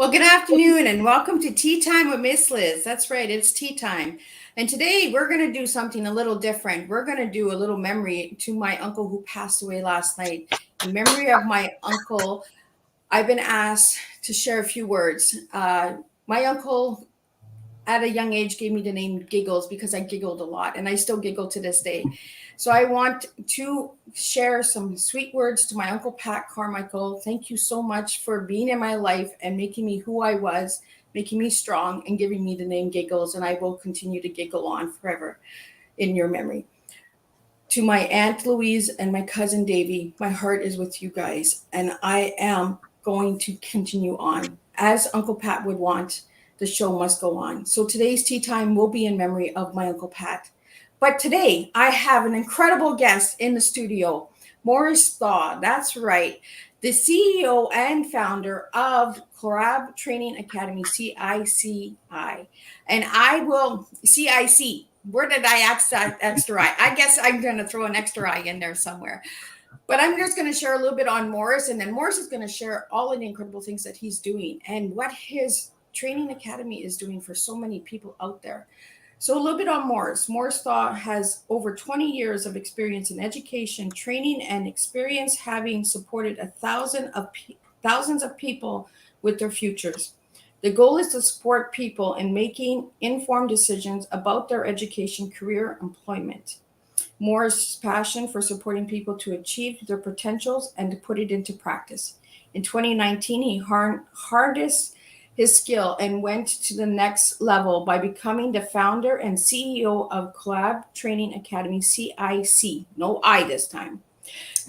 Well, good afternoon and welcome to Tea Time with Miss Liz. That's right, it's tea time. And today we're going to do something a little different. We're going to do a little memory to my uncle who passed away last night. In memory of my uncle, I've been asked to share a few words. My uncle, at a young age, gave me the name Giggles because I giggled a lot, and I still giggle to this day. So I want to share some sweet words to my Uncle Pat Carmichael. Thank you so much for being in my life and making me who I was, making me strong, and giving me the name Giggles, and I will continue to giggle on forever in your memory. To my Aunt Louise and my cousin Davy, my heart is with you guys, and I am going to continue on. As Uncle Pat would want, the show must go on. So today's tea time will be in memory of my Uncle Pat. But today I have an incredible guest in the studio, Maurice Thaw. That's right, the CEO and founder of Collab Training Academy, CICI. And I will, CIC, where did I add that extra I? I guess I'm going to throw an extra I in there somewhere. But I'm just going to share a little bit on Maurice, and then Maurice is going to share all of the incredible things that he's doing and what his training academy is doing for so many people out there. So a little bit on Maurice. Maurice Thaw has over 20 years of experience in education, training, and experience having supported thousands of people with their futures. The goal is to support people in making informed decisions about their education, career, employment. Maurice's passion for supporting people to achieve their potentials and to put it into practice. In 2019, he harnessed his skill and went to the next level by becoming the founder and CEO of Collab Training Academy, CIC, no I this time.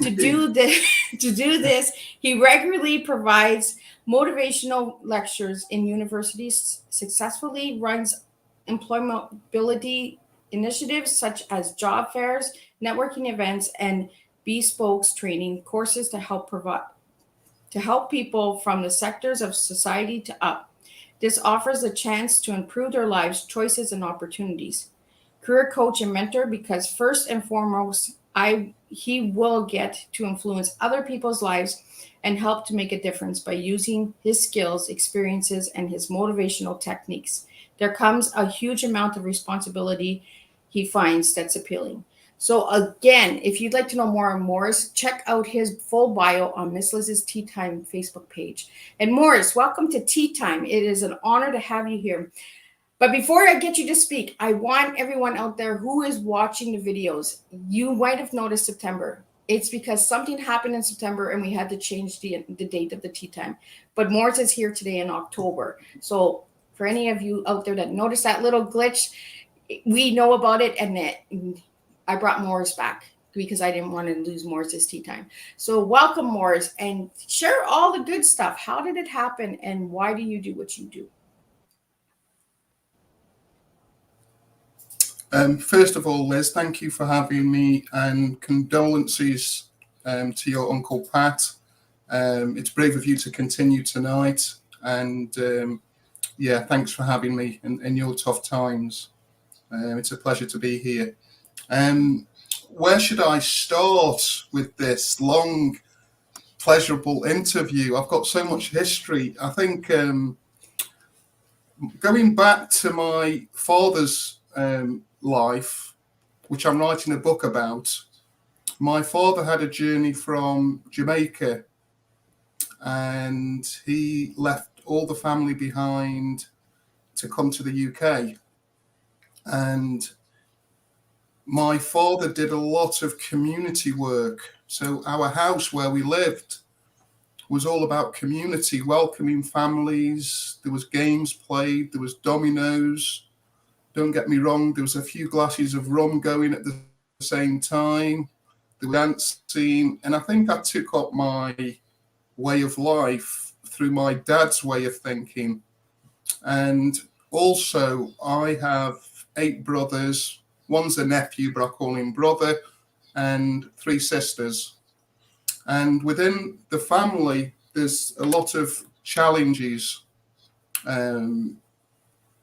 To do this, he regularly provides motivational lectures in universities, successfully runs employability initiatives such as job fairs, networking events, and bespoke training courses to help people from the sectors of society to up. This offers a chance to improve their lives, choices, and opportunities. Career coach and mentor, because first and foremost, he will get to influence other people's lives and help to make a difference by using his skills, experiences, and his motivational techniques. There comes a huge amount of responsibility he finds that's appealing. So again, if you'd like to know more on Maurice, check out his full bio on Miss Liz's Tea Time Facebook page. And Maurice, welcome to Tea Time. It is an honor to have you here. But before I get you to speak, I want everyone out there who is watching the videos, you might have noticed September. It's because something happened in September and we had to change the date of the Tea Time. But Maurice is here today in October. So for any of you out there that noticed that little glitch, we know about it, and I brought Maurice back because I didn't want to lose Maurice's tea time. So welcome, Maurice, and share all the good stuff. How did it happen, and why do you do what you do? First of all, Liz, thank you for having me, and condolences to your Uncle Pat. It's brave of you to continue tonight, and thanks for having me in your tough times. It's a pleasure to be here. Where should I start with this long, pleasurable interview? I've got so much history. I think going back to my father's life, which I'm writing a book about, my father had a journey from Jamaica, and he left all the family behind to come to the UK. And my father did a lot of community work. So our house where we lived was all about community, welcoming families. There was games played, there was dominoes. Don't get me wrong, there was a few glasses of rum going at the same time. There was dancing. And I think I took up my way of life through my dad's way of thinking. And also, I have 8 brothers. One's a nephew, but I call him brother, and 3 sisters. And within the family, there's a lot of challenges,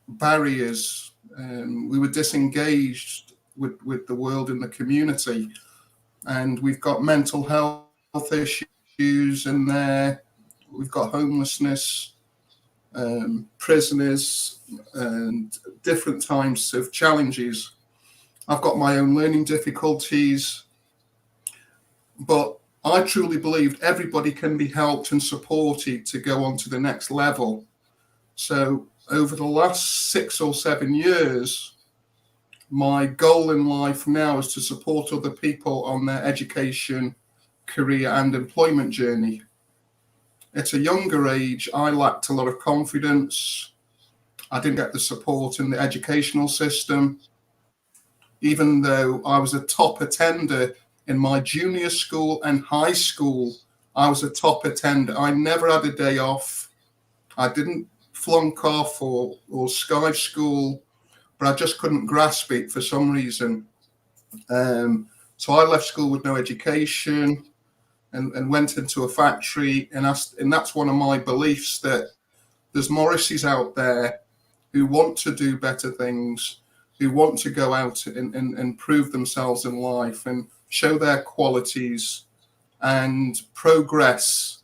barriers. We were disengaged with the world and the community. And we've got mental health issues in there. We've got homelessness. prisoners, and different types of challenges. I've got my own learning difficulties, but I truly believed everybody can be helped and supported to go on to the next level. So over the last 6 or 7 years, my goal in life now is to support other people on their education, career, and employment journey. At a younger age, I lacked a lot of confidence. I didn't get the support in the educational system. Even though I was a top attender in my junior school and high school, I was a top attender. I never had a day off. I didn't flunk off or skive school, but I just couldn't grasp it for some reason. So I left school with no education and went into a factory. And that's one of my beliefs, that there's Maurices out there who want to do better things, who want to go out and prove themselves in life and show their qualities and progress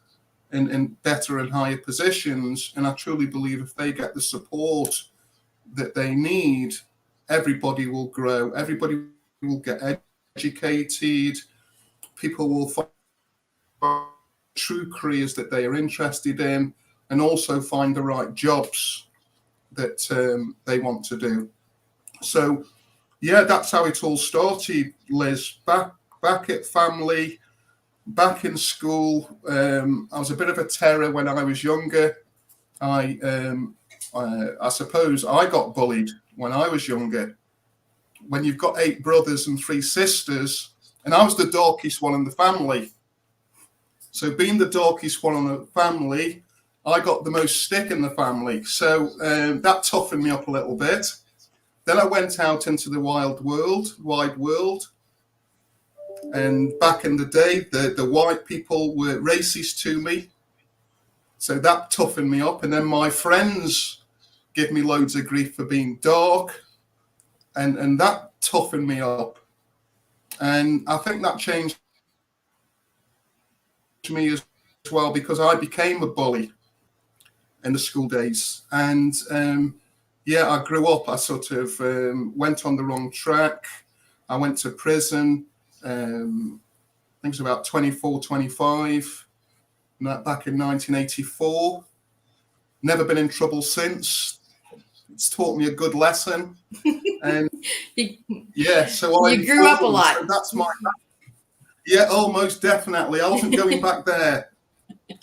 in better and higher positions. And I truly believe if they get the support that they need, everybody will grow, everybody will get educated, people will find true careers that they are interested in, and also find the right jobs that they want to do. So yeah, that's how it all started, Liz. Back at family, back in school. I was a bit of a terror when I was younger. I suppose I got bullied when I was younger. When you've got 8 brothers and 3 sisters, and I was the darkest one in the family. So being the darkest one in the family, I got the most stick in the family. So that toughened me up a little bit. Then I went out into the wide world. And back in the day, the white people were racist to me. So that toughened me up. And then my friends give me loads of grief for being dark. And that toughened me up. And I think that changed me as well, because I became a bully in the school days. And yeah, I grew up. I sort of went on the wrong track. I went to prison. I think it was about 24, 25, back in 1984. Never been in trouble since. It's taught me a good lesson. And yeah, so you grew up a lot. So that's my, yeah, oh, most definitely. I wasn't going back there.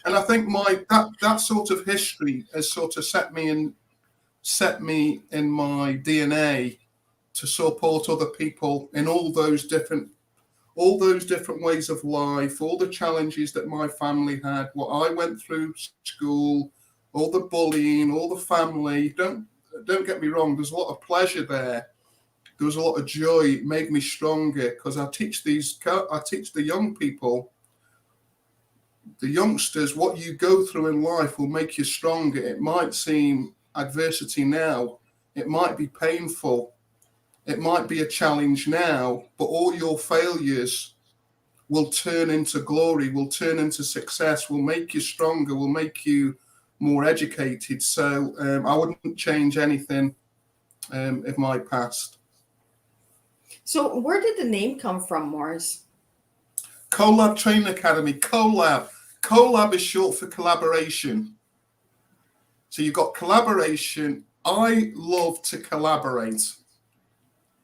And I think that sort of history has sort of set me in my DNA to support other people in all those different ways of life, all the challenges that my family had, what I went through school, all the bullying, all the family. Don't get me wrong, there's a lot of pleasure there. There was a lot of joy. It made me stronger, because I teach the young people, the youngsters, what you go through in life will make you stronger. It might seem adversity now, it might be painful, it might be a challenge now, but all your failures will turn into glory, will turn into success, will make you stronger, will make you more educated. So I wouldn't change anything of my past. So where did the name come from, Maurice? Collab Training Academy. Collab is short for collaboration. So you've got collaboration. I love to collaborate.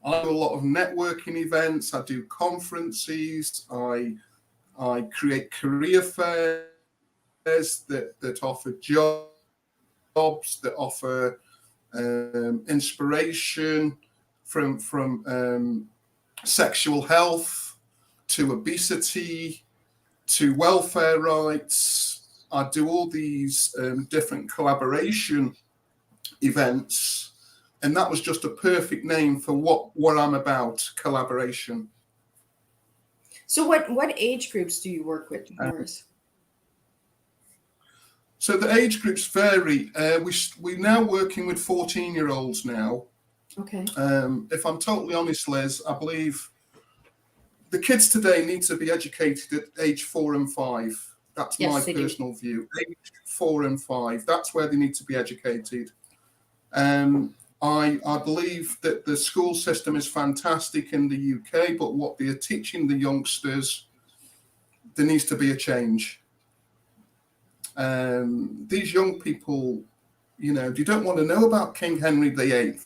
I do a lot of networking events. I do conferences. I create career fairs that offer jobs, that offer inspiration from sexual health to obesity to welfare rights. I do all these different collaboration events, and that was just a perfect name for what I'm about, collaboration. So what age groups do you work with, Maurice? So the age groups vary. We're now working with 14-year-olds now. Okay. If I'm totally honest, Liz, I believe the kids today need to be educated at age 4 and 5. That's Yes, my they do. personal view. Age 4 and 5, that's where they need to be educated. I believe that the school system is fantastic in the UK, but what they are teaching the youngsters, there needs to be a change. These young people, you know, they don't want to know about King Henry VIII.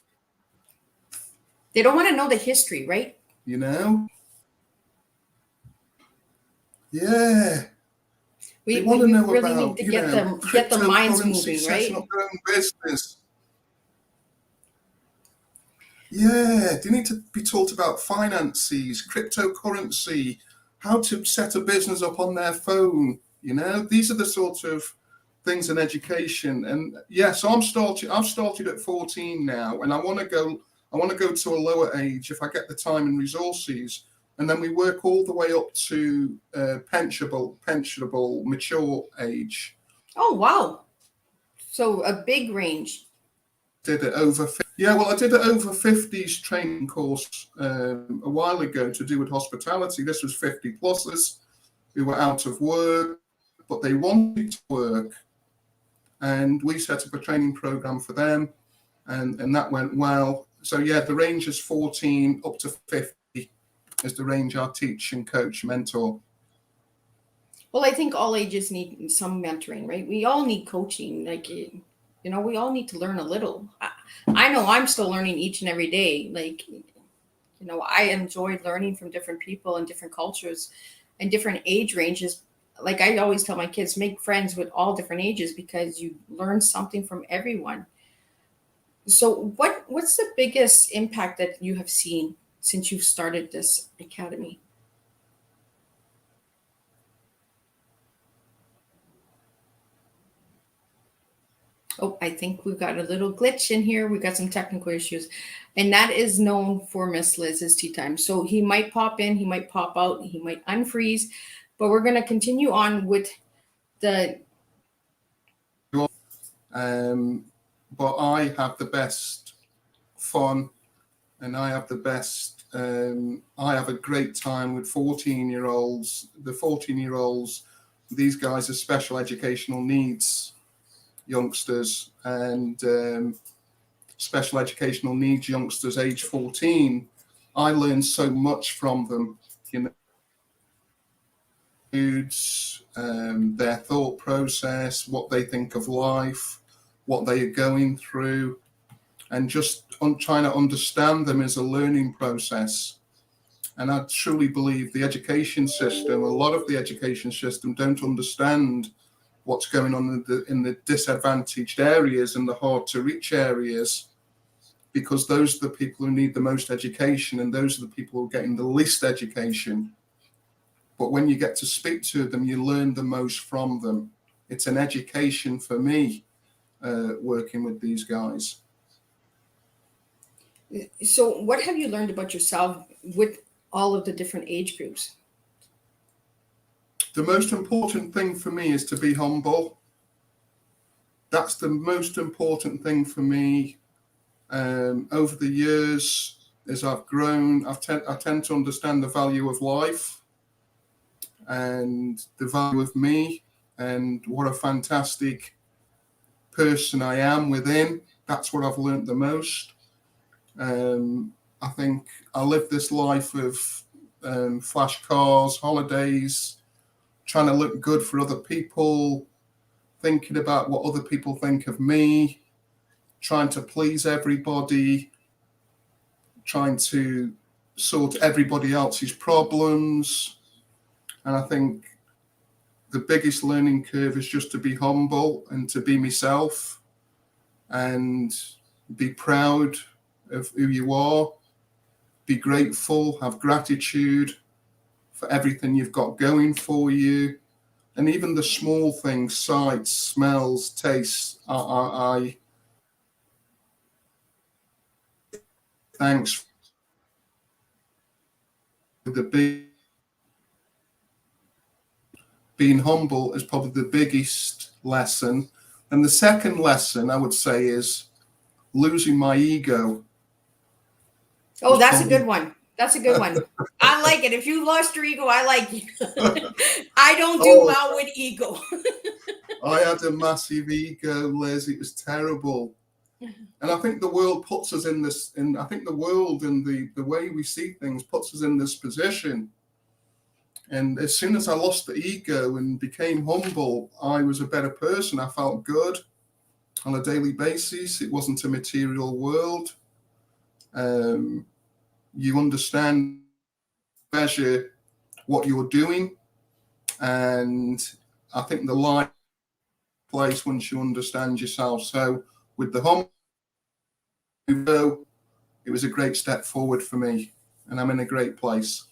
They don't want to know the history, right? You know? Yeah. We They want to know really about, need to you get know, the minds cryptocurrency, moving, setting right? up their own business. Yeah, they need to be taught about finances, cryptocurrency, how to set a business up on their phone. You know, these are the sort of things in education. And yeah, so I've started at 14 now, and I want to go to a lower age if I get the time and resources. And then we work all the way up to pensionable, mature age. Oh, wow. So a big range. Did it over, yeah, well, I did an over 50s training course a while ago to do with hospitality. This was 50 pluses who were out of work, but they wanted to work. And we set up a training program for them, and that went well. So yeah, the range is 14 up to 50 is the range I teach and coach, mentor. Well, I think all ages need some mentoring, right? We all need coaching. Like, you know, we all need to learn a little. I know I'm still learning each and every day. Like, you know, I enjoy learning from different people and different cultures and different age ranges. Like I always tell my kids, make friends with all different ages because you learn something from everyone. So what's the biggest impact that you have seen since you've started this academy? Oh, I think we've got a little glitch in here. We've got some technical issues. And that is known for Miss Liz's tea time. So he might pop in, he might pop out, he might unfreeze, but we're going to continue on with the... But I have the best fun, and I have the best, I have a great time with 14-year-olds. The 14-year-olds, these guys are special educational needs youngsters, and special educational needs youngsters age 14. I learned so much from them, you know, their thought process, what they think of life, what they are going through, and just trying to understand them is a learning process. And I truly believe the education system, a lot of the education system don't understand what's going on in the disadvantaged areas and the hard to reach areas, because those are the people who need the most education, and those are the people who are getting the least education. But when you get to speak to them, you learn the most from them. It's an education for me, working with these guys. So what have you learned about yourself with all of the different age groups? The most important thing for me is to be humble. That's the most important thing for me. Over the years, as I've grown, I tend to understand the value of life and the value of me and what a fantastic person I am within. That's what I've learned the most. I think I live this life of flash cars, holidays, trying to look good for other people, thinking about what other people think of me, trying to please everybody, trying to sort everybody else's problems. And I think the biggest learning curve is just to be humble and to be myself and be proud of who you are, be grateful, have gratitude for everything you've got going for you. And even the small things, sights, smells, tastes, I thanks for the big. Being humble is probably the biggest lesson. And the second lesson I would say is losing my ego. Oh, that's a good one. That's a good one. I like it. If you lost your ego, I like it. I don't do well with ego. I had a massive ego, Liz. It was terrible. And I think the world puts us in this, I think the world and the way we see things puts us in this position. And as soon as I lost the ego and became humble, I was a better person. I felt good on a daily basis. It wasn't a material world. You understand, measure what you're doing. And I think the life place once you understand yourself. So with the humble, it was a great step forward for me, and I'm in a great place.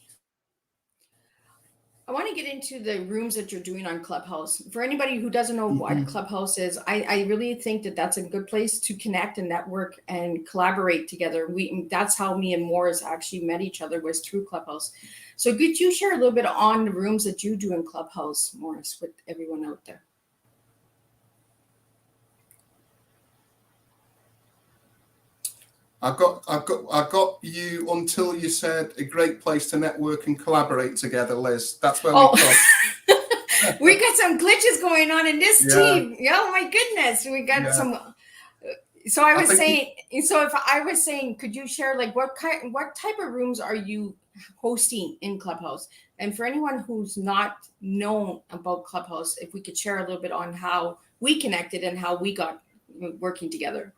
I want to get into the rooms that you're doing on Clubhouse. For anybody who doesn't know what Clubhouse is, I really think that that's a good place to connect and network and collaborate together. That's how me and Maurice actually met each other, was through Clubhouse. So could you share a little bit on the rooms that you do in Clubhouse, Maurice, with everyone out there? I got you until you said a great place to network and collaborate together, Liz. That's where we come. We got some glitches going on in this team. Oh my goodness, we got some. So I was saying, could you share like what type of rooms are you hosting in Clubhouse? And for anyone who's not known about Clubhouse, if we could share a little bit on how we connected and how we got working together.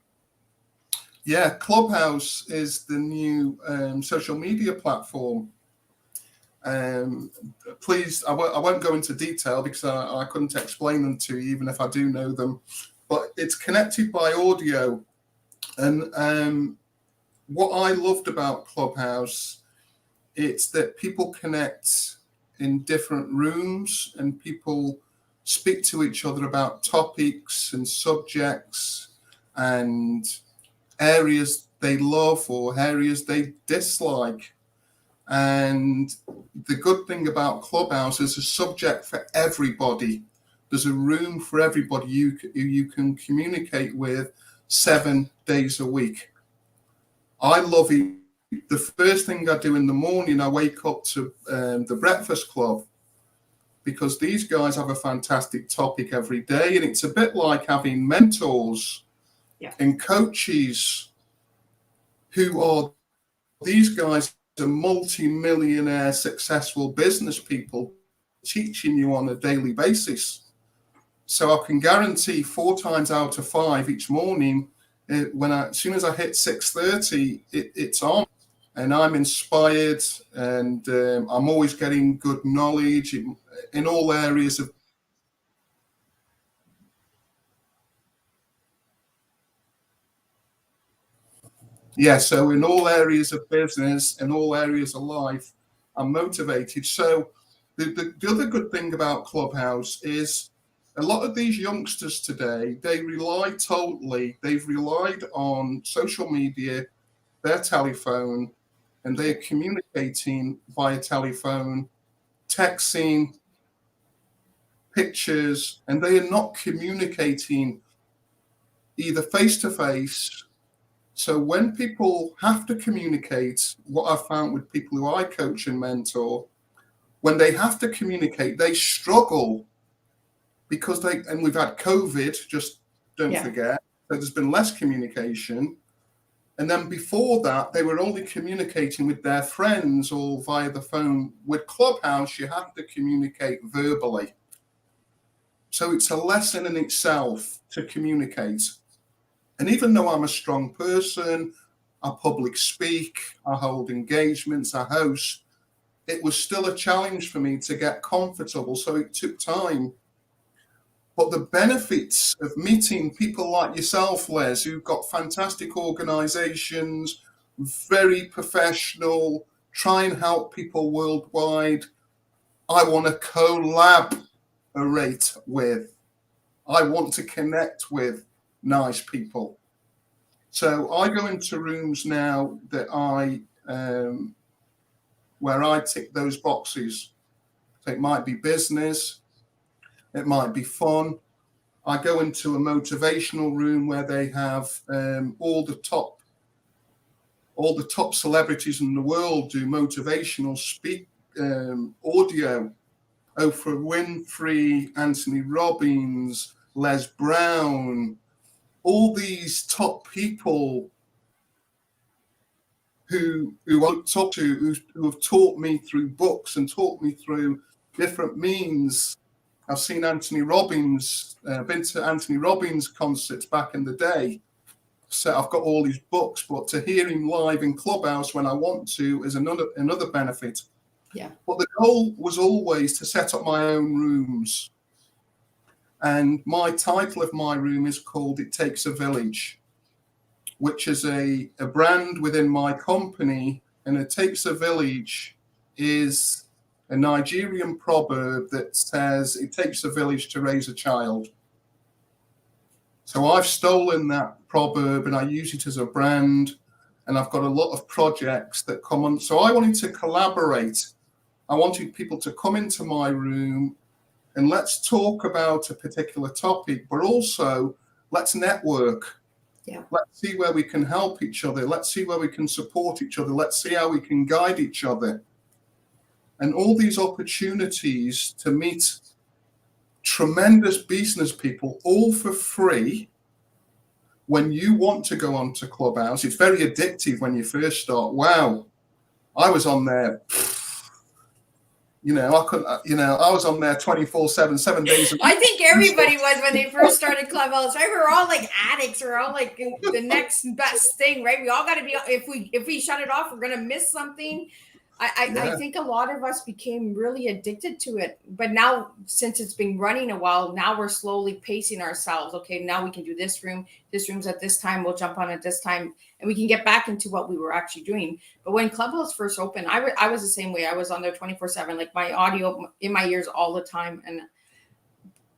Yeah, Clubhouse is the new social media platform. Please, I won't go into detail because I couldn't explain them to you, even if I do know them. But it's connected by audio. And what I loved about Clubhouse, it's that people connect in different rooms and people speak to each other about topics and subjects and areas they love or areas they dislike. And the good thing about Clubhouse is a subject for everybody. There's a room for everybody you can communicate with 7 days a week. I love it. The first thing I do in the morning, I wake up to the Breakfast Club, because these guys have a fantastic topic every day. And it's a bit like having mentors and coaches who are, these guys are multi-millionaire successful business people teaching you on a daily basis. So I can guarantee 4 times out of 5 each morning, as soon as I hit 6:30, it's on, and I'm inspired, and I'm always getting good knowledge in all areas of. Yeah, so in all areas of business and all areas of life, I'm motivated. So the other good thing about Clubhouse is a lot of these youngsters today, they've relied on social media, their telephone, and they're communicating via telephone, texting, pictures, and they are not communicating either face-to-face. So when people have to communicate, what I've found with people who I coach and mentor, when they have to communicate, they struggle because and we've had COVID, just don't forget, so there's been less communication. And then before that, they were only communicating with their friends or via the phone. With Clubhouse, you have to communicate verbally. So it's a lesson in itself to communicate. And even though I'm a strong person, I public speak, I hold engagements, I host, it was still a challenge for me to get comfortable. So it took time. But the benefits of meeting people like yourself, Les, who've got fantastic organizations, very professional, try and help people worldwide, I want to collaborate with. I want to connect with nice people. So I go into rooms now that where I tick those boxes. So it might be business, it might be fun. I go into a motivational room where they have all the top all the top celebrities in the world do motivational audio. Oprah Winfrey, Anthony Robbins, Les Brown, all these top people who I talk to, who have taught me through books and taught me through different means. I've seen Anthony Robbins, been to Anthony Robbins concerts back in the day. So I've got all these books, but to hear him live in Clubhouse when I want to is another benefit. Yeah. But the goal was always to set up my own rooms. And my title of my room is called It Takes a Village, which is a brand within my company. And It Takes a Village is a Nigerian proverb that says it takes a village to raise a child. So I've stolen that proverb and I use it as a brand, and I've got a lot of projects that come on. So I wanted to collaborate. I wanted people to come into my room and let's talk about a particular topic, but also let's network. Yeah. Let's see where we can help each other. Let's see where we can support each other. Let's see how we can guide each other. And all these opportunities to meet tremendous business people, all for free. When you want to go onto Clubhouse, it's very addictive when you first start. Wow, I was on there. I couldn't. I was on there 24/7, 7 days a week. I think everybody was when they first started Clubhouse, right? We're all like addicts. We're all like the next best thing, right? We all got to be. If we shut it off, we're gonna miss something. I think a lot of us became really addicted to it. But now, since it's been running a while, now we're slowly pacing ourselves. Okay, now we can do this room. This room's at this time. We'll jump on at this time. And we can get back into what we were actually doing. But when Clubhouse first opened, I was the same way. I was on there 24/7, like my audio in my ears all the time.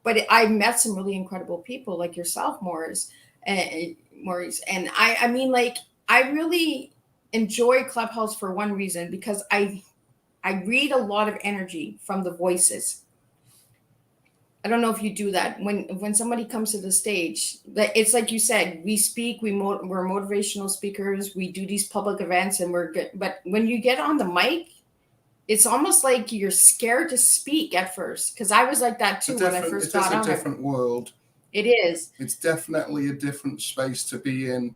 But I met some really incredible people like yourself, Maurice. And I mean, like, I really enjoy Clubhouse for one reason, because I read a lot of energy from the voices. I don't know if you do that when somebody comes to the stage. It's like you said, we speak, we're motivational speakers, we do these public events, and we're good. But when you get on the mic, it's almost like you're scared to speak at first. Because I was like that too when I first got on. It's a different world. It is. It's definitely a different space to be in.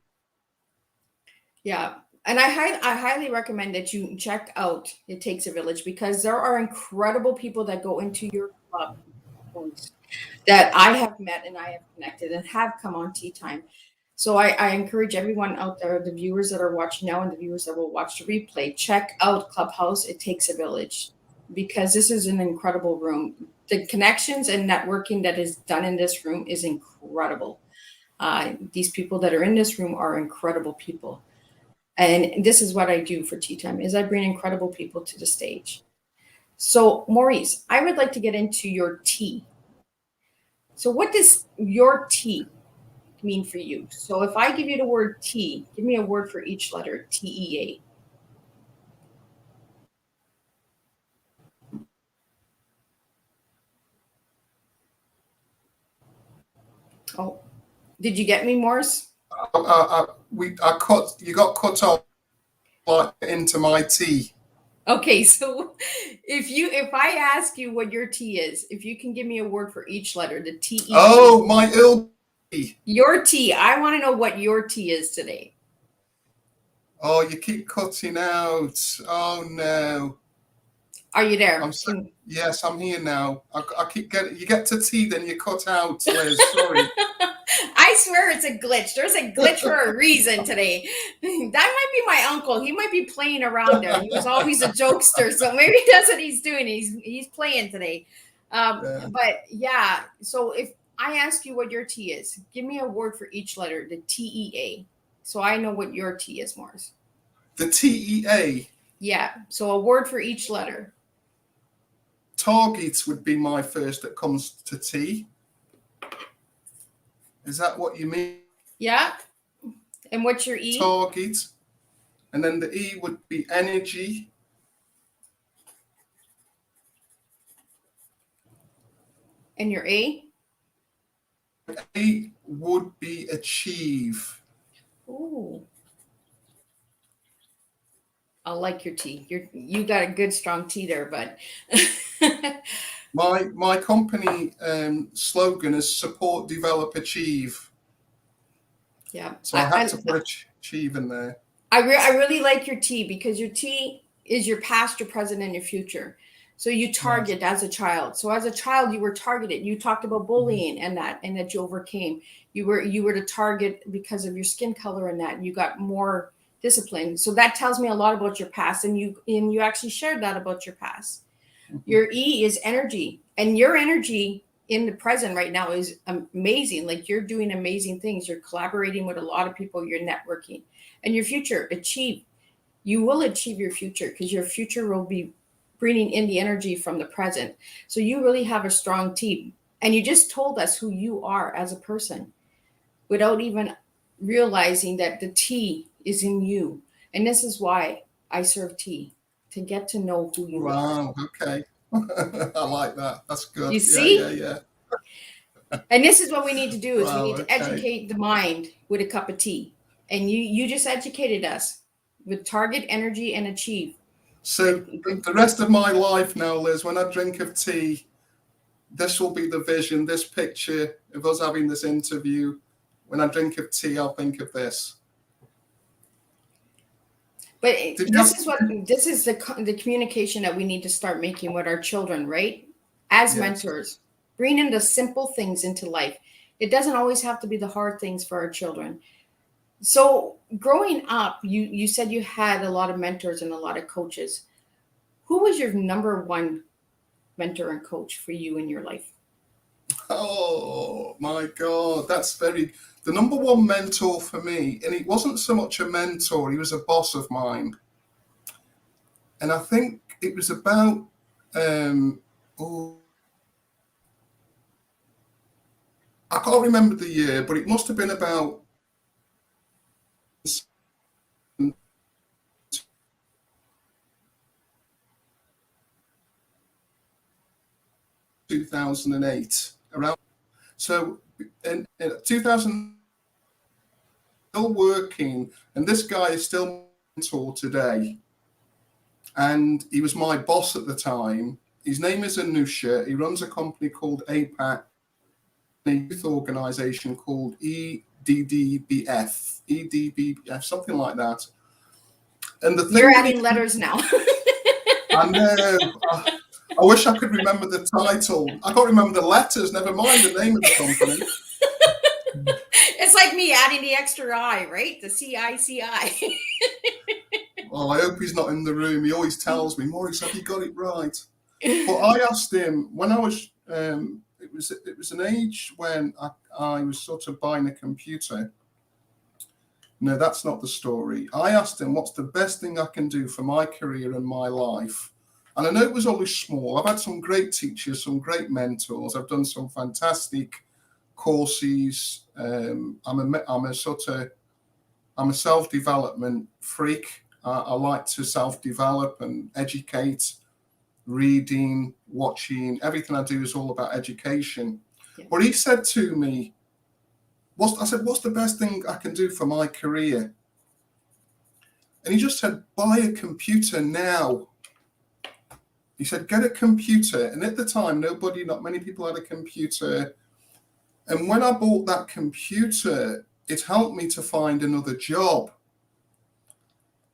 Yeah. And I highly recommend that you check out It Takes a Village, because there are incredible people that go into your club that I have met and I have connected and have come on Teatime. So I encourage everyone out there, the viewers that are watching now and the viewers that will watch the replay, check out Clubhouse It Takes a Village, because this is an incredible room. The connections and networking that is done in this room is incredible. These people that are in this room are incredible people. And this is what I do for Teatime, is I bring incredible people to the stage. So Maurice, I would like to get into your T. So what does your T mean for you? So if I give you the word T, give me a word for each letter. TEA. Oh, did you get me, Maurice? You got cut off like into my T. Okay, so if I ask you what your T is, if you can give me a word for each letter, the T. Oh, my ill. Your T. I want to know what your T is today. Oh, you keep cutting out. Oh no. Are you there? Yes, I'm here now. I keep getting. You get to T, then you cut out, Liz. Sorry. I swear it's a glitch. There's a glitch for a reason today. That might be my uncle. He might be playing around there. He was always a jokester, so maybe that's what he's doing. He's playing today. But yeah, so if I ask you what your T is, give me a word for each letter, the TEA, so I know what your T is, Maurice. The TEA? Yeah, so a word for each letter. Targets would be my first that comes to T. Is that what you mean? Yeah. And what's your E? Target. And then the E would be energy. And your A? A would be achieve. Ooh. I like your tea. You got a good strong tea there, but My company slogan is support, develop, achieve. yeah. So I had to put achieve in there. I really like your tea because your tea is your past, your present, and your future. So you target as a child. So as a child, you were targeted. You talked about bullying and that you overcame. You were the target because of your skin color and that, and you got more discipline. So that tells me a lot about your past, and you actually shared that about your past. Your E is energy, and your energy in the present right now is amazing. Like, you're doing amazing things. You're collaborating with a lot of people. You're networking. And your future, achieve. You will achieve your future because your future will be bringing in the energy from the present. So you really have a strong team. And you just told us who you are as a person without even realizing that the T is in you. And this is why I serve tea, to get to know who you are. Wow, okay. I like that. That's good. You see? Yeah. And this is what we need to do, is we Wow, need to okay. educate the mind with a cup of tea. And you just educated us with target, energy, and achieve. So the rest of my life now, Liz, when I drink of tea, this will be the vision, this picture of us having this interview. When I drink of tea, I'll think of this. But this is the communication that we need to start making with our children, right? As mentors, bringing the simple things into life. It doesn't always have to be the hard things for our children. So growing up, you said you had a lot of mentors and a lot of coaches. Who was your number one mentor and coach for you in your life? Oh my God, the number one mentor for me, and he wasn't so much a mentor, he was a boss of mine. And I think it was about, I can't remember the year, but it must have been about 2008, around. So in 2000, still working, and this guy is still my mentor today. And he was my boss at the time. His name is Anusha. He runs a company called APAC, a youth organization called EDDBF, something like that. And the thing You're adding letters now. I know. I wish I could remember the title. I can't remember the letters, never mind the name of the company. It's like me adding the extra I, right? The CICI. Oh, I hope he's not in the room. He always tells me, Maurice, have you got it right? But I asked him when I was, it was an age when I was sort of buying a computer. No, that's not the story. I asked him, what's the best thing I can do for my career and my life? And I know it was always small. I've had some great teachers, some great mentors. I've done some fantastic courses. I'm a self-development freak. I like to self-develop and educate, reading, watching. Everything I do is all about education. Yeah. But he said to me, I said, what's the best thing I can do for my career? And he just said, buy a computer now. He said, get a computer. And at the time, not many people had a computer. And when I bought that computer, it helped me to find another job.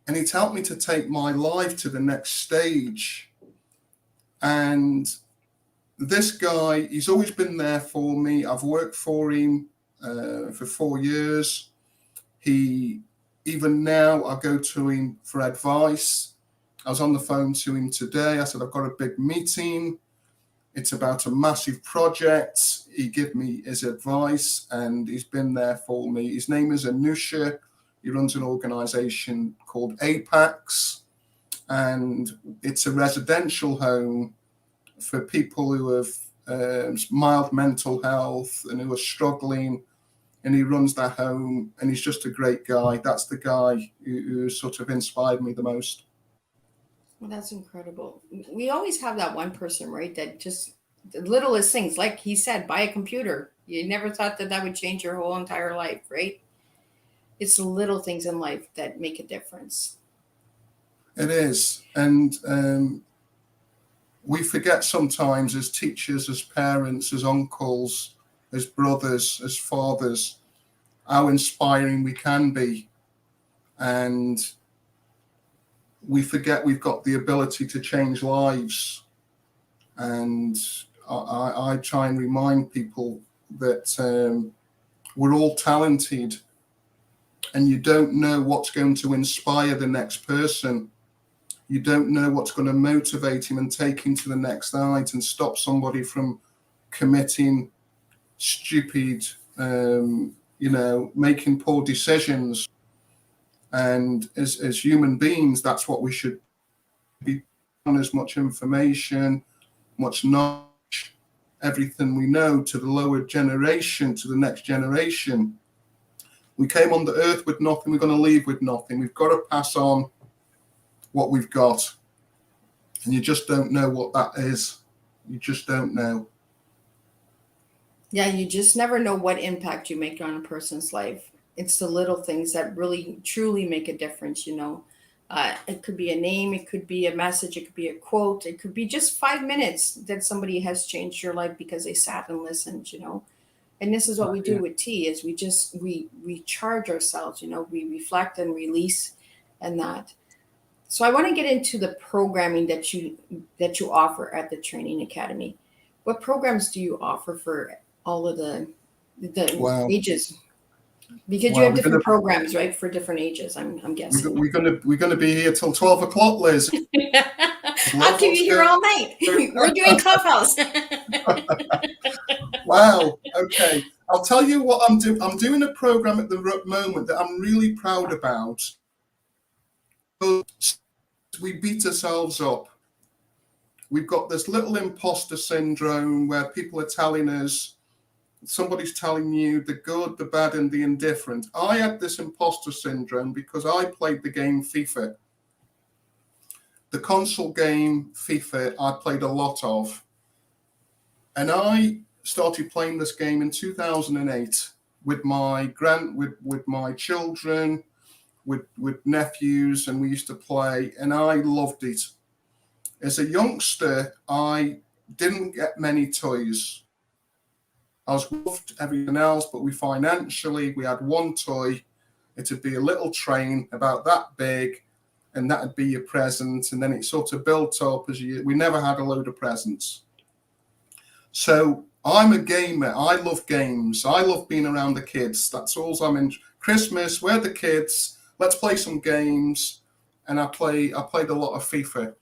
And it helped me to take my life to the next stage. And this guy, he's always been there for me. I've worked for him for 4 years. Even now, I go to him for advice. I was on the phone to him today. I said, I've got a big meeting. It's about a massive project. He gave me his advice and he's been there for me. His name is Anusha. He runs an organization called APACS, and it's a residential home for people who have mild mental health and who are struggling. And he runs that home, and he's just a great guy. That's the guy who sort of inspired me the most. Well, that's incredible. We always have that one person, right? That just the littlest things, like he said, buy a computer. You never thought that would change your whole entire life, right? It's the little things in life that make a difference. It is. And we forget sometimes as teachers, as parents, as uncles, as brothers, as fathers, how inspiring we can be. And we forget we've got the ability to change lives. And I try and remind people that we're all talented, and you don't know what's going to inspire the next person. You don't know what's going to motivate him and take him to the next height and stop somebody from committing stupid, making poor decisions. And as human beings, that's what we should be on, as much information, much knowledge, everything we know to the lower generation, to the next generation. We came on the earth with nothing. We're going to leave with nothing. We've got to pass on what we've got. And you just don't know what that is. You just don't know. Yeah, you just never know what impact you make on a person's life. It's the little things that really, truly make a difference, you know. It could be a name, it could be a message, it could be a quote, it could be just 5 minutes that somebody has changed your life because they sat and listened, you know. And this is what we do with tea, is we charge ourselves, you know, we reflect and release and that. So I want to get into the programming that you offer at the Training Academy. What programs do you offer for all of the ages? Because you have different programs, right, for different ages. I'm guessing we're gonna be here till 12 o'clock, Liz. I'll keep you here all night. We're doing Clubhouse. Wow. Okay. I'll tell you what I'm doing. I'm doing a program at the moment that I'm really proud about. We beat ourselves up. We've got this little imposter syndrome where people are telling us, somebody's telling you the good, the bad, and the indifferent. I had this imposter syndrome because I played the game FIFA. The console game FIFA I played a lot of. And I started playing this game in 2008 with my with my children, with nephews, and we used to play, and I loved it. As a youngster, I didn't get many toys. I was loved everything else, but we had one toy. It'd be a little train about that big, and that'd be your present. And then it sort of built up we never had a load of presents. So I'm a gamer. I love games. I love being around the kids. That's all I'm in. Christmas, we're the kids. Let's play some games. And I played a lot of FIFA.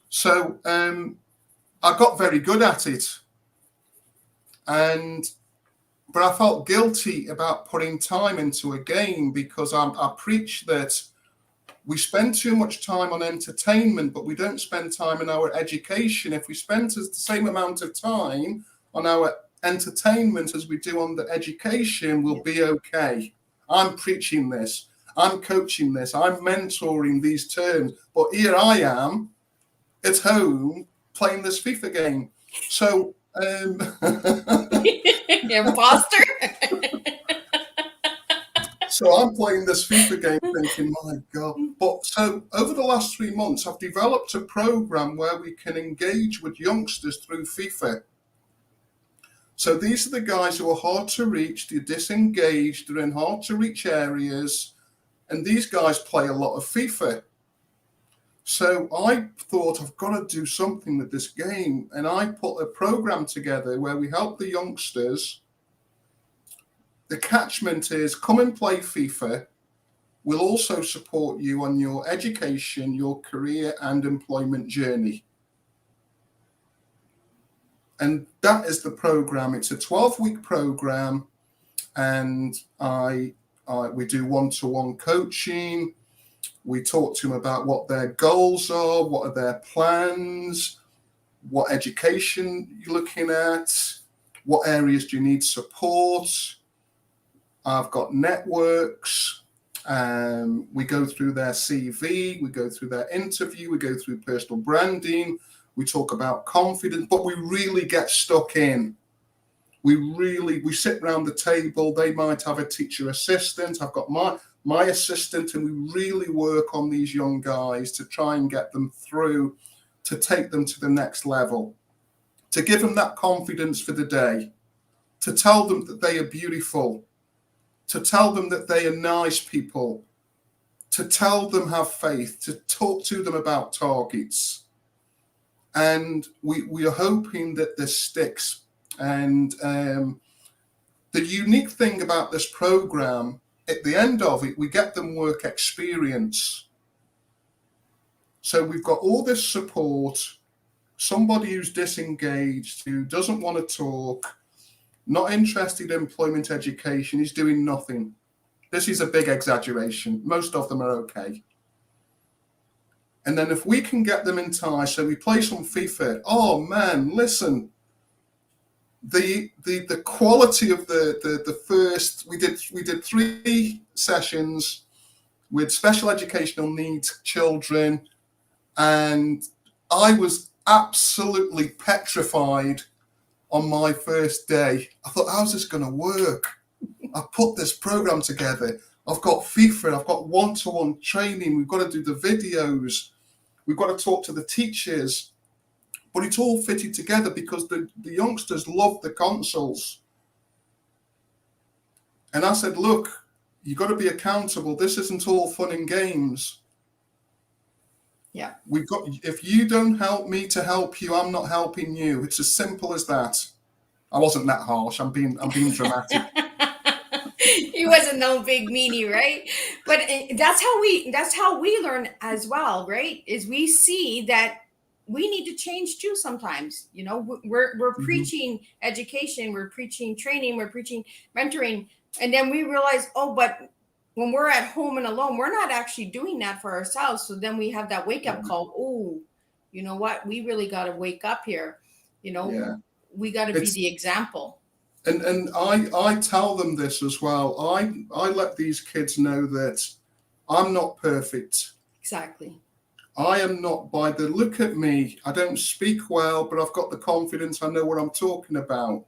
So I got very good at it. But I felt guilty about putting time into a game because I preach that we spend too much time on entertainment, but we don't spend time in our education. If we spend the same amount of time on our entertainment as we do on the education, we'll be okay. I'm preaching this. I'm coaching this. I'm mentoring these terms. But here I am at home playing this FIFA game. So, imposter. So I'm playing this FIFA game thinking, my God. But so over the last 3 months, I've developed a program where we can engage with youngsters through FIFA. So these are the guys who are hard to reach, they're disengaged, they're in hard to reach areas, and these guys play a lot of FIFA. So I thought, I've got to do something with this game. And I put a program together where we help the youngsters. The catchment is come and play FIFA. We'll also support you on your education, your career and employment journey. And that is the program. It's a 12-week program, and we do one-to-one coaching. We talk to them about what their goals are, what are their plans, what education you're looking at, what areas do you need support. I've got networks. We go through their CV, we go through their interview, we go through personal branding, we talk about confidence, but we really get stuck in. We sit around the table. They might have a teacher assistant. I've got my assistant, and we really work on these young guys to try and get them through, to take them to the next level, to give them that confidence for the day, to tell them that they are beautiful, to tell them that they are nice people, to tell them have faith, to talk to them about targets. And we are hoping that this sticks. And the unique thing about this program, at the end of it, we get them work experience. So we've got all this support, somebody who's disengaged, who doesn't want to talk, not interested in employment education, is doing nothing. This is a big exaggeration. Most of them are okay. And then if we can get them enticed, so we play some FIFA. Oh man, listen. The quality of the first, we did 3 sessions with special educational needs children, and I was absolutely petrified on my first day. I thought, how's this going to work? I put this program together. I've got FIFA, I've got one-to-one training. We've got to do the videos. We've got to talk to the teachers. But it's all fitted together because the youngsters love the consoles. And I said, look, you've got to be accountable. This isn't all fun and games. Yeah. If you don't help me to help you, I'm not helping you. It's as simple as that. I wasn't that harsh. I'm being dramatic. He wasn't no big meanie, right? But that's how we learn as well, right? Is we see that we need to change too sometimes. You know, we're preaching education, we're preaching training, we're preaching mentoring, and then we realize, oh, but when we're at home and alone, we're not actually doing that for ourselves. So then we have that wake up call. Oh, you know what? We really got to wake up here. You know, we got to be the example. And I tell them this as well. I let these kids know that I'm not perfect. Exactly. I am not, by the look at me, I don't speak well, but I've got the confidence. I know what I'm talking about.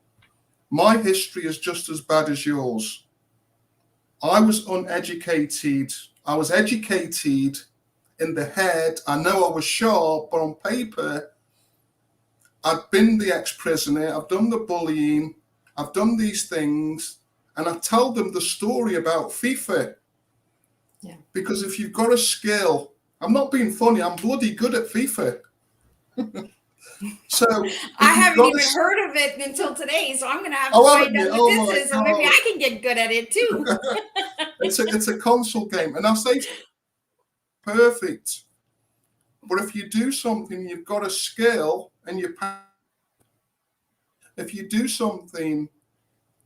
My history is just as bad as yours. I was uneducated. I was educated in the head. I know I was sharp, but on paper, I've been the ex-prisoner. I've done the bullying. I've done these things. And I tell them the story about FIFA. Yeah. Because if you've got a skill, I'm not being funny, I'm bloody good at FIFA. So I haven't even heard of it until today, so I'm going to have to find out what this is, so maybe I can get good at it too. It's a console game, and I say perfect. But if you do something, you've got a skill, and if you do something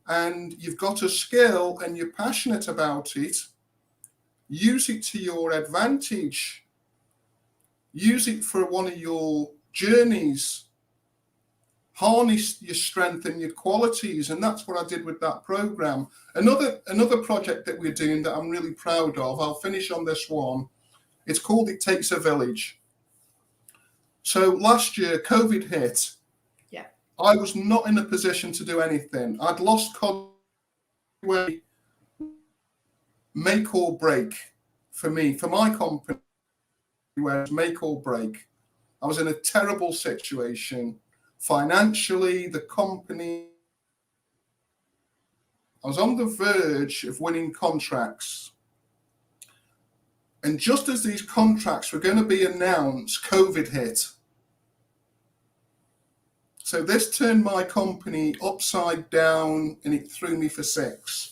and you've got a skill and you're passionate about it, use it to your advantage. Use it for one of your journeys. Harness your strength and your qualities. And that's what I did with that program. Another project that we're doing that I'm really proud of, I'll finish on this one. It's called It Takes a Village. So last year, COVID hit. Yeah. I was not in a position to do anything. I'd lost make or break for me, for my company. Where make or break. I was in a terrible situation financially, the company. I was on the verge of winning contracts. And just as these contracts were going to be announced, COVID hit. So this turned my company upside down and it threw me for 6.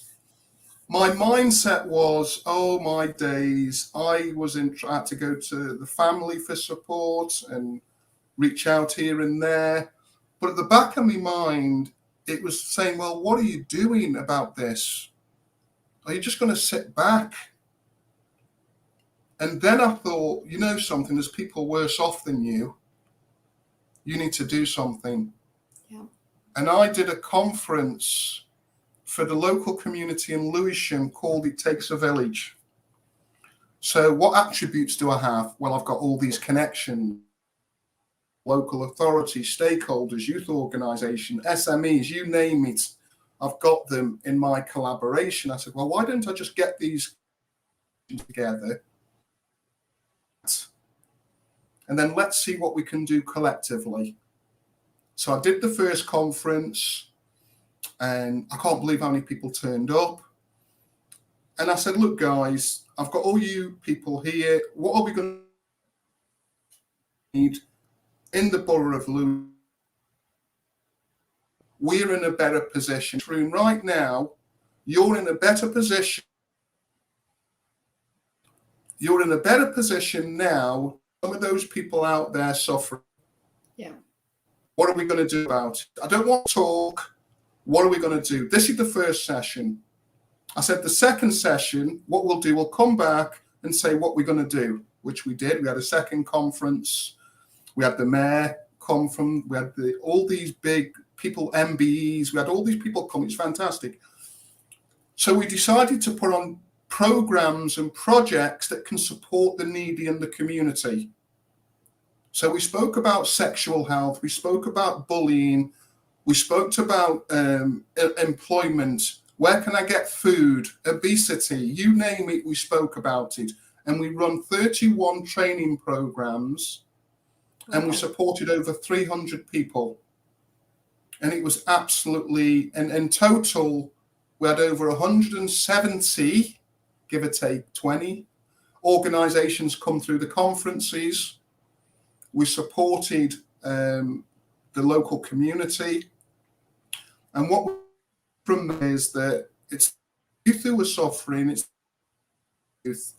My mindset was, oh my days, I had to go to the family for support and reach out here and there. But at the back of my mind, it was saying, well, what are you doing about this? Are you just going to sit back? And then I thought, you know something, there's people worse off than you. You need to do something. Yeah. And I did a conference for the local community in Lewisham called It Takes a Village. So what attributes do I have? Well, I've got all these connections. local authorities, stakeholders, youth organisation, SMEs, you name it. I've got them in my collaboration. I said, well, why don't I just get these together and then let's see what we can do collectively. So I did the first conference and I can't believe how many people turned up. And I said, look, guys, I've got all you people here. What are we going to need in the borough of Luton? We're in a better position. Right now, you're in a better position. You're in a better position now. Some of those people out there suffering. Yeah. What are we going to do about it? I don't want to talk. What are we going to do? This is the first session. I said the second session, what we'll do, we'll come back and say what we're going to do, which we did. We had a second conference. We had the mayor come from, we had all these big people, MBEs. We had all these people come. It's fantastic. So we decided to put on programs and projects that can support the needy in the community. So we spoke about sexual health. We spoke about bullying. We spoke about employment. Where can I get food? Obesity, you name it, we spoke about it. And we run 31 training programs and we supported over 300 people. And it was absolutely, and in total, we had over 170, give or take 20, organizations come through the conferences. We supported the local community. And what from there is that it's youth who are suffering, it's youth.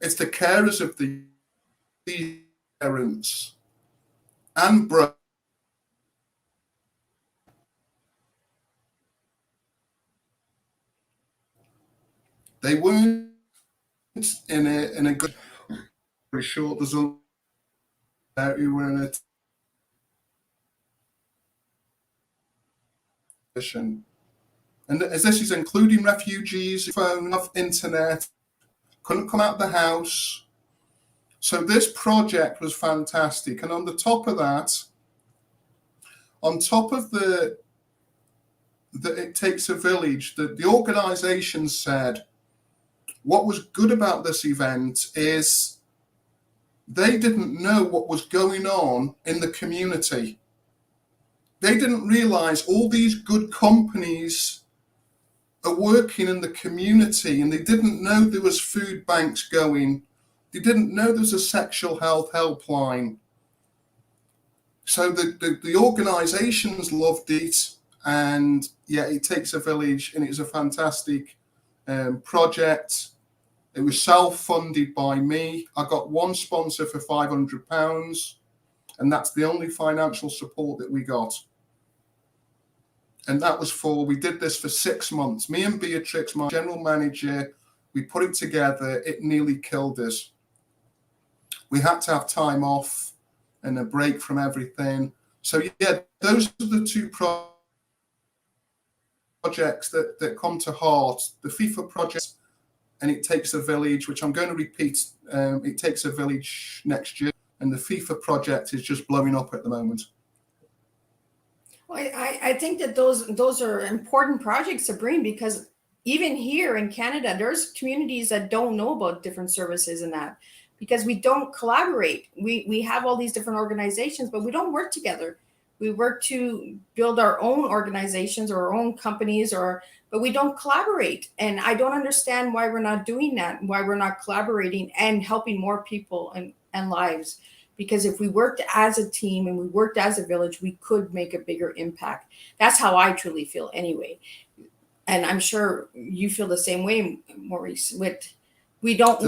It's the carers of the parents and brothers. They weren't in a good, very short. There's a who were in a position, and as this is including refugees, phone, off internet, couldn't come out of the house. So this project was fantastic, and on the top of that, on top of the it takes a village, that the organisation said what was good about this event is they didn't know what was going on in the community. They didn't realise all these good companies are working in the community, and they didn't know there was food banks going. They didn't know there was a sexual health helpline. So the organisations loved it, and yeah, it takes a village, and it was a fantastic project. It was self-funded by me. I got one sponsor for £500, and that's the only financial support that we got. And that was we did this for 6 months. Me and Beatrix, my general manager, we put it together. It nearly killed us. We had to have time off and a break from everything. So yeah, those are the two projects that come to heart. The FIFA project, and It Takes a Village, which I'm going to repeat. It Takes a Village next year. And the FIFA project is just blowing up at the moment. Well, I think that those are important projects to bring, because even here in Canada, there's communities that don't know about different services and that, because we don't collaborate. We have all these different organizations, but we don't work together. We work to build our own organizations or our own companies, but we don't collaborate. And I don't understand why we're not doing that, why we're not collaborating and helping more people and lives. Because if we worked as a team and we worked as a village, we could make a bigger impact. That's how I truly feel anyway. And I'm sure you feel the same way, Maurice. We don't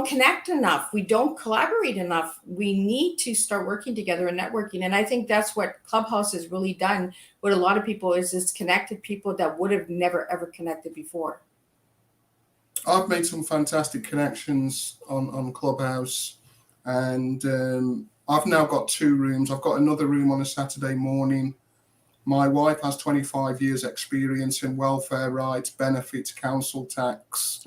connect enough. We don't collaborate enough. We need to start working together and networking. And I think that's what Clubhouse has really done with a lot of people, is it's connected people that would have never, ever connected before. I've made some fantastic connections on Clubhouse. And I've now got 2 rooms. I've got another room on a Saturday morning. My wife has 25 years experience in welfare rights, benefits, council tax,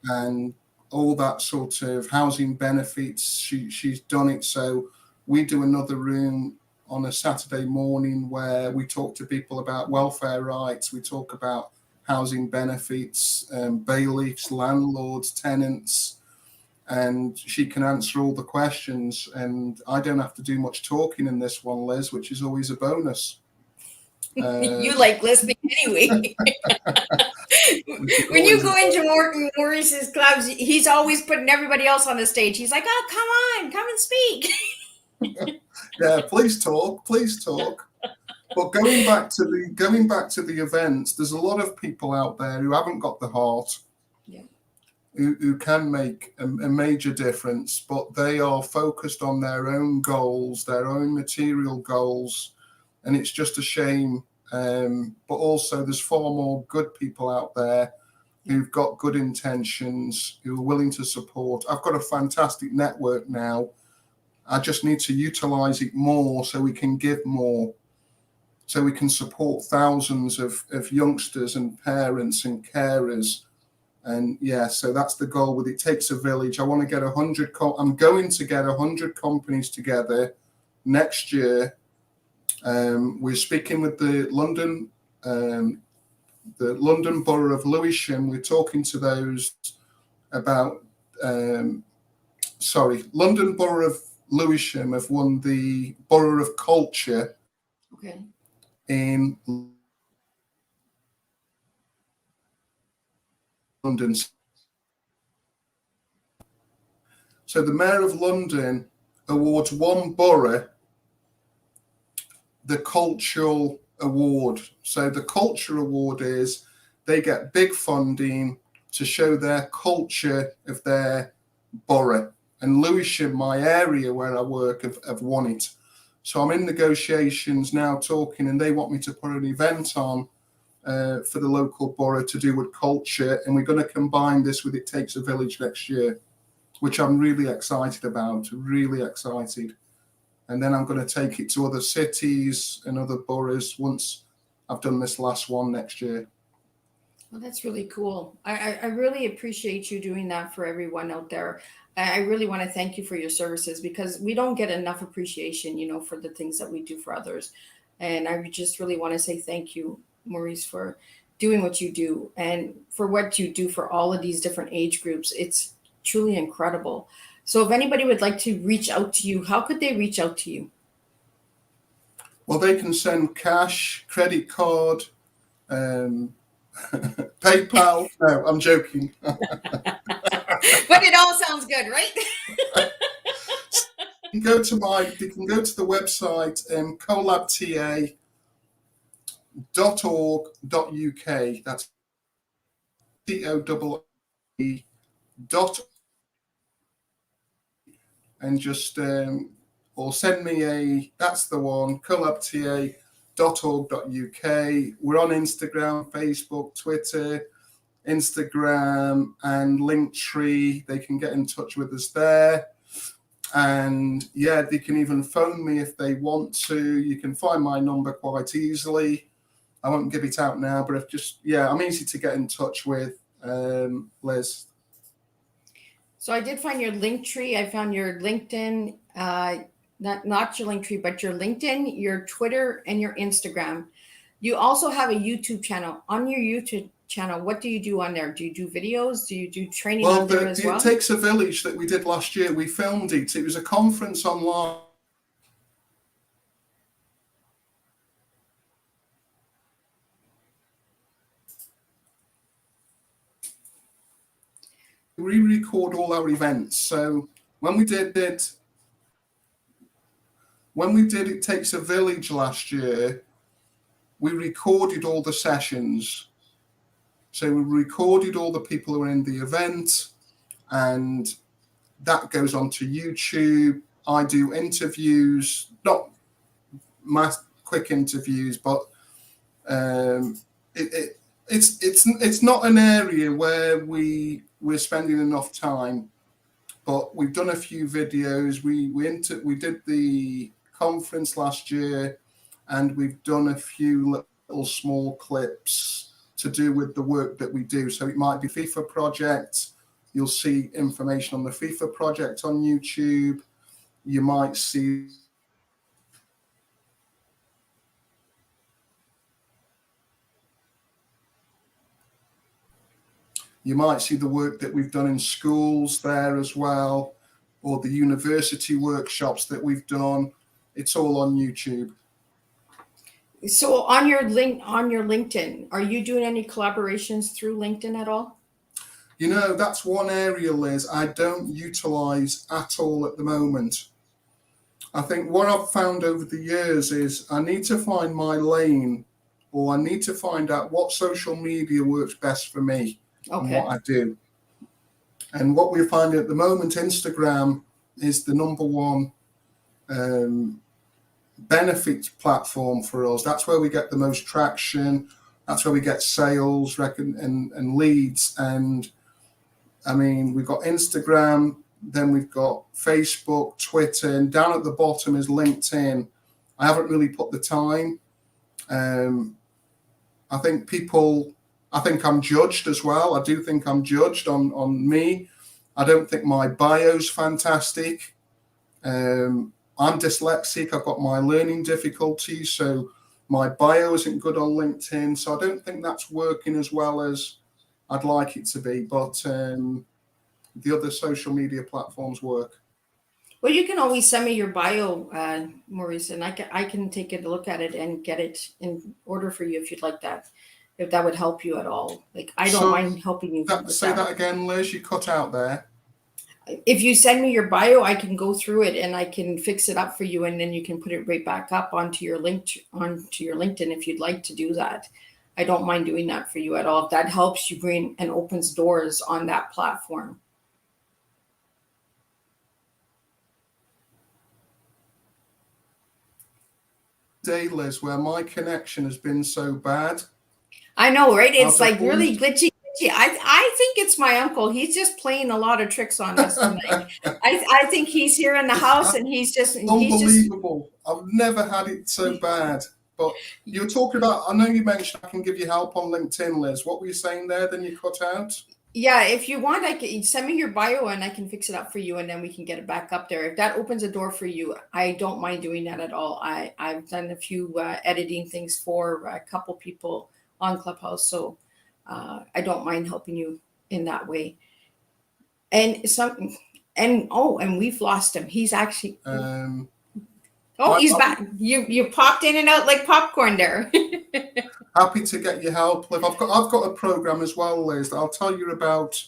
and all that sort of housing benefits. She's done it. So we do another room on a Saturday morning where we talk to people about welfare rights. We talk about housing benefits, bailiffs, landlords, tenants, and she can answer all the questions. And I don't have to do much talking in this one, Liz, which is always a bonus. You like listening anyway. When you go into Maurice's clubs, he's always putting everybody else on the stage. He's like, "Oh, come on, come and speak." Yeah, please talk. But going back to the events, there's a lot of people out there who haven't got the heart, who can make a major difference, but they are focused on their own goals, their own material goals, and it's just a shame. But also, there's far more good people out there who've got good intentions, who are willing to support. I've got a fantastic network now. I just need to utilize it more so we can give more, so we can support thousands of youngsters and parents and carers. And yeah, so that's the goal with It Takes a Village. I want to get 100. I'm going to get 100 companies together next year. We're speaking with the London Borough of Lewisham. We're talking to those about. London Borough of Lewisham have won the Borough of Culture. Okay. In London. So the Mayor of London awards one borough the cultural award. So the culture award is they get big funding to show their culture of their borough. And Lewisham, my area where I work, have won it. So I'm in negotiations now talking, and they want me to put an event on for the local borough to do with culture. And we're going to combine this with It Takes a Village next year, which I'm really excited about, really excited. And then I'm going to take it to other cities and other boroughs once I've done this last one next year. Well, that's really cool. I really appreciate you doing that for everyone out there. I really want to thank you for your services, because we don't get enough appreciation, for the things that we do for others. And I just really want to say thank you, Maurice, for doing what you do and for what you do for all of these different age groups. It's truly incredible. So if anybody would like to reach out to you, how could they reach out to you? Well, they can send cash, credit card, PayPal. No, I'm joking. But it all sounds good, right? You can go to the website, collabta.org.uk. That's COEE. And just or send me that's the one, collabta.org.uk. We're on Instagram, Facebook, Twitter, Instagram, and Linktree. They can get in touch with us there. And yeah, they can even phone me if they want to. You can find my number quite easily. I won't give it out now, but I'm easy to get in touch with, Liz. So I did find your Linktree. I found your LinkedIn, not your Linktree, but your LinkedIn, your Twitter, and your Instagram. You also have a YouTube channel. On your YouTube channel, what do you do on there? Do you do videos? Do you do training on there as well? It Takes a Village that we did last year. We filmed it. It was a conference online. We record all our events. So when we did It Takes a Village last year, we recorded all the sessions. So we recorded all the people who were in the event, and that goes onto YouTube. I do interviews, not mass quick interviews, but it's not an area where we're spending enough time. But we've done a few videos. We did the conference last year, and we've done a few little small clips to do with the work that we do. So it might be FIFA project. You'll see information on the FIFA project on YouTube. you might see the work that we've done in schools there as well, or the university workshops that we've done. It's all on YouTube. So on your LinkedIn, are you doing any collaborations through LinkedIn at all? You know, that's one area, Liz, I don't utilize at all at the moment. I think what I've found over the years is I need to find my lane, or I need to find out what social media works best for me and what I do. And what we're finding at the moment, Instagram is the number one benefit platform for us. That's where we get the most traction. That's where we get sales and leads. And I mean, we've got Instagram, then we've got Facebook, Twitter, and down at the bottom is LinkedIn. I haven't really put the time. I think I'm judged as well. I do think I'm judged on me. I don't think my bio's fantastic. I'm dyslexic. I've got my learning difficulties, so my bio isn't good on LinkedIn. So I don't think that's working as well as I'd like it to be. But the other social media platforms work. Well, you can always send me your bio, Maurice, and I can take a look at it and get it in order for you if you'd like that. If that would help you at all. Like, I don't mind helping you. Say that again, Liz, you cut out there. If you send me your bio, I can go through it and I can fix it up for you, and then you can put it right back up onto your LinkedIn if you'd like to do that. I don't mind doing that for you at all. If that helps you bring and opens doors on that platform. Day, Liz, where my connection has been so bad. I know, right? It's like really glitchy. I think it's my uncle. He's just playing a lot of tricks on us tonight. I think he's here in the house and he's just unbelievable. I've never had it so bad. But you were talking about, I know you mentioned I can give you help on LinkedIn, Liz. What were you saying there? Then you cut out? Yeah, if you want, I can send me your bio and I can fix it up for you, and then we can get it back up there. If that opens a door for you, I don't mind doing that at all. I've done a few editing things for a couple people on Clubhouse, so I don't mind helping you in that way. And we've lost him. He's actually he's back. You popped in and out like popcorn there. Happy to get your help, Liv. I've got a program as well, Liz, that I'll tell you about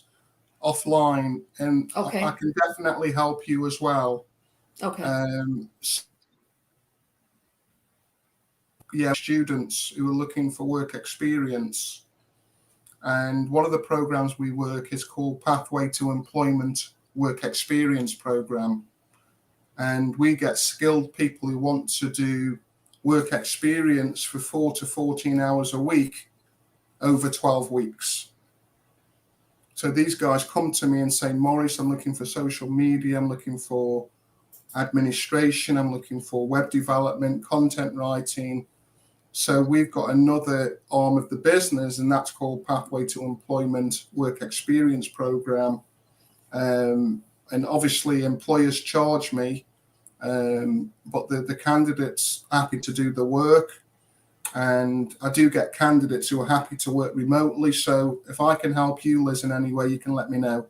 offline, and I can definitely help you as well. Okay. Students who are looking for work experience. And one of the programs we work is called Pathway to Employment Work Experience Program. And we get skilled people who want to do work experience for 4 to 14 hours a week over 12 weeks. So these guys come to me and say, Maurice, I'm looking for social media, I'm looking for administration, I'm looking for web development, content writing. So we've got another arm of the business, and that's called Pathway to Employment Work Experience Program. And obviously employers charge me, but the candidates happy to do the work. And I do get candidates who are happy to work remotely. So if I can help you, Liz, in any way, you can let me know.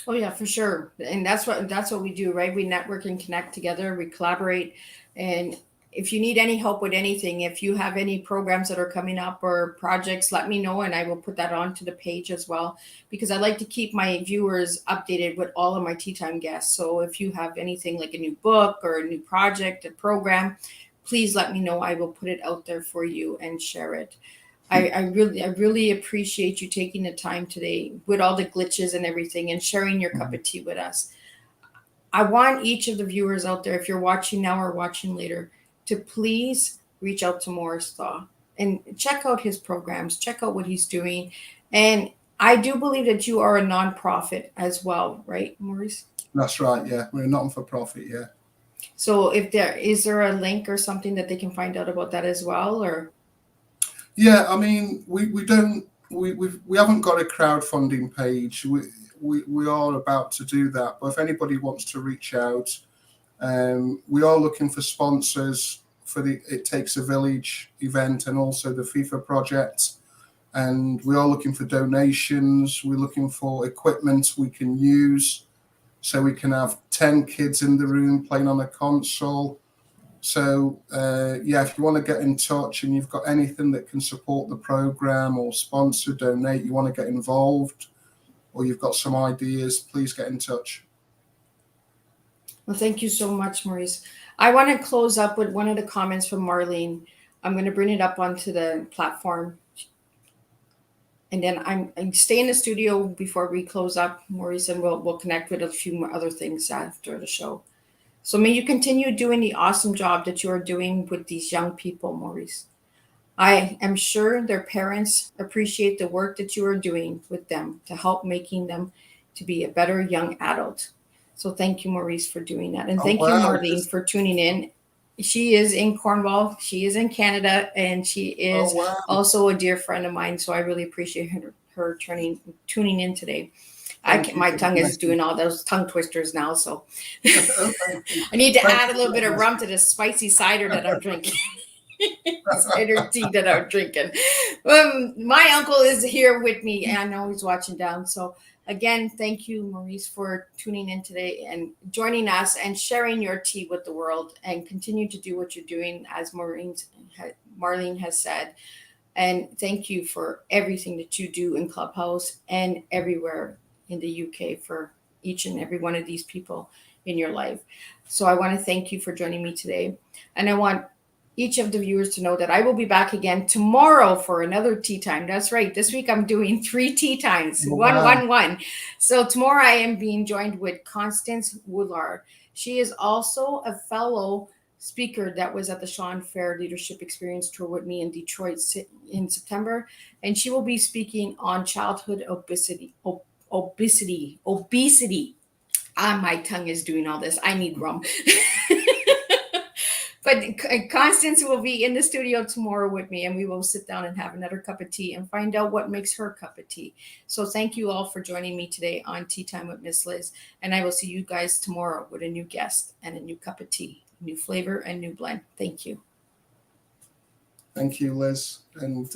Oh yeah, for sure. And that's what we do, right? We network and connect together, we collaborate. And if you need any help with anything, if you have any programs that are coming up or projects, let me know and I will put that onto the page as well, because I like to keep my viewers updated with all of my Teatime guests. So if you have anything like a new book or a new project, a program, please let me know. I will put it out there for you and share it. I really appreciate you taking the time today with all the glitches and everything and sharing your cup of tea with us. I want each of the viewers out there, if you're watching now or watching later, to please reach out to Maurice Thaw and check out his programs, check out what he's doing. And I do believe that you are a nonprofit as well, right, Maurice? That's right, yeah. We're a non-for-profit, yeah. So is there a link or something that they can find out about that as well, or? Yeah, I mean, we haven't got a crowdfunding page. We are about to do that, but if anybody wants to reach out, We are looking for sponsors for the It Takes a Village event and also the FIFA project. And we are looking for donations. We're looking for equipment we can use so we can have 10 kids in the room playing on a console. So, yeah, if you want to get in touch and you've got anything that can support the program or sponsor, donate, you want to get involved, or you've got some ideas, please get in touch. Well, thank you so much, Maurice. I want to close up with one of the comments from Marlene. I'm going to bring it up onto the platform. And then I'm stay in the studio before we close up, Maurice, and we'll connect with a few more other things after the show. So may you continue doing the awesome job that you are doing with these young people, Maurice. I am sure their parents appreciate the work that you are doing with them to help making them to be a better young adult. So thank you, Maurice, for doing that. And thank you, Marlene, for tuning in. She is in Cornwall. She is in Canada, and she is also a dear friend of mine. So I really appreciate her tuning in today. My tongue is doing all those tongue twisters now. So I need to add a little bit of rum to the spicy cider that I'm drinking. Cider tea that I'm drinking. My uncle is here with me, and I know he's watching down. So again, thank you, Maurice, for tuning in today and joining us and sharing your tea with the world, and continue to do what you're doing, as Marlene has said. And thank you for everything that you do in Clubhouse and everywhere in the UK for each and every one of these people in your life. So I want to thank you for joining me today. And I want each of the viewers to know that I will be back again tomorrow for another tea time. That's right. This week I'm doing 3 tea times, one. So tomorrow I am being joined with Constance Woolard. She is also a fellow speaker that was at the Sean Fair Leadership Experience Tour with me in Detroit in September. And she will be speaking on childhood obesity. My tongue is doing all this. I need rum. But Constance will be in the studio tomorrow with me, and we will sit down and have another cup of tea and find out what makes her cup of tea. So thank you all for joining me today on Tea Time with Miss Liz. And I will see you guys tomorrow with a new guest and a new cup of tea, new flavor and new blend. Thank you. Thank you, Liz. And